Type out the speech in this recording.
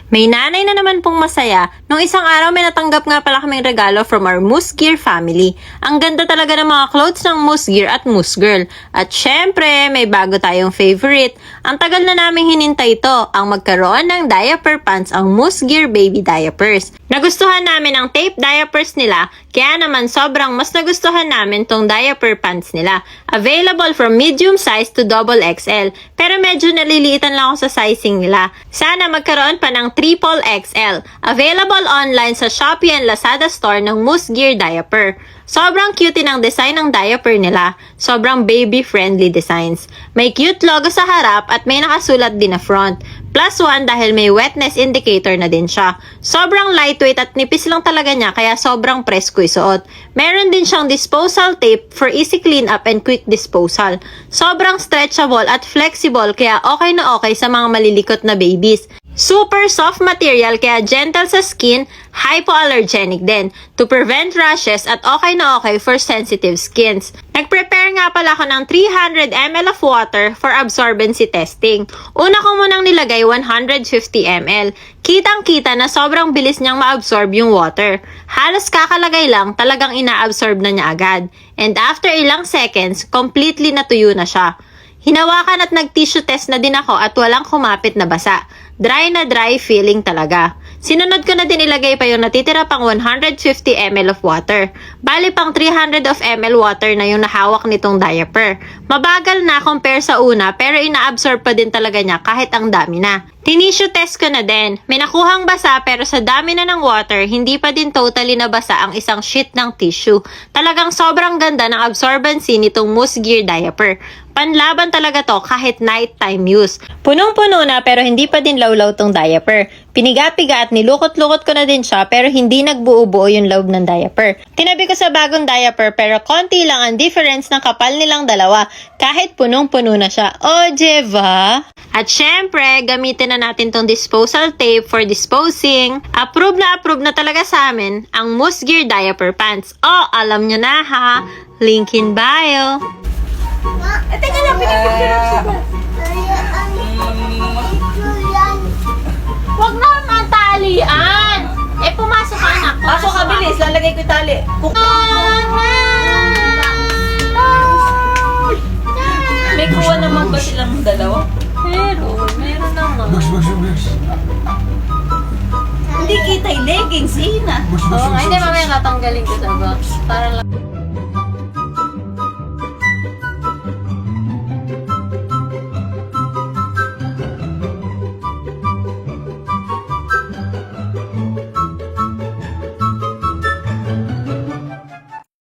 May nanay na naman pong masaya. Nung isang araw may natanggap nga pala kaming regalo from our Moose Gear family. Ang ganda talaga ng mga clothes ng Moose Gear at Moose Girl. At syempre, may bago tayong favorite. Ang tagal na naming hinintay ito, ang magkaroon ng diaper pants ang Moose Gear baby diapers. Nagustuhan namin ang tape diapers nila, kaya naman sobrang mas nagustuhan namin tong diaper pants nila. Available from medium size to double XL, pero medyo naliliitan lang ako sa sizing nila. Sana magkaroon pa ng triple XL. Available online sa Shopee and Lazada store ng Moose Gear diaper. Sobrang cute ng design ng diaper nila. Sobrang baby-friendly designs. May cute logo sa harap at may nakasulat din na front. +1 dahil may wetness indicator na din siya. Sobrang lightweight at nipis lang talaga niya kaya sobrang presko isuot. Meron din siyang disposal tape for easy clean up and quick disposal. Sobrang stretchable at flexible kaya okay na okay sa mga malilikot na babies. Super soft material kaya gentle sa skin, hypoallergenic din to prevent rashes at okay na okay for sensitive skins. Nag-prepare nga pala ako ng 300 ml of water for absorbency testing. Una ko munang nilagay 150 ml. Kitang-kita na sobrang bilis niyang ma-absorb yung water. Halos kakalagay lang, talagang ina-absorb na niya agad. And after ilang seconds, completely natuyo na siya. Hinawakan at nag-tissue test na din ako at walang kumapit na basa. Dry na dry feeling talaga. Sinunod ko na din ilagay pa yung natitira pang 150 ml of water. Bali pang 300 of ml water na yung nahawak nitong diaper. Mabagal na compare sa una pero ina-absorb pa din talaga niya kahit ang dami na. Tinisue test ko na din. May nakuhang basa pero sa dami na ng water, hindi pa din totally nabasa ang isang sheet ng tissue. Talagang sobrang ganda ng absorbency nitong Moose Gear diaper. Panlaban talaga to kahit nighttime use. Punong-puno na pero hindi pa din lawlaw tong diaper. Piniga-piga at nilukot-lukot ko na din siya pero hindi nagbuo-buo yung loob ng diaper. Tinabi ko sa bagong diaper pero konti lang ang difference ng kapal nilang dalawa kahit punong-puno na siya. O, diba? At syempre, gamitin na natin tong disposal tape for disposing. Approve na talaga sa amin ang Moose Gear diaper pants. O, alam nyo na ha. Link in bio. Teka lang, pinipicture ako siya. Huwag na matalian! Eh, pumasok ka anak. Pasok ka, bilis. Lalagay ko yung tali. May kuha naman ba silang dalawa? Meron naman. Hindi kita yung leggings, Ina. Oo, hindi mamaya tatanggalin ko sa box. Para lang.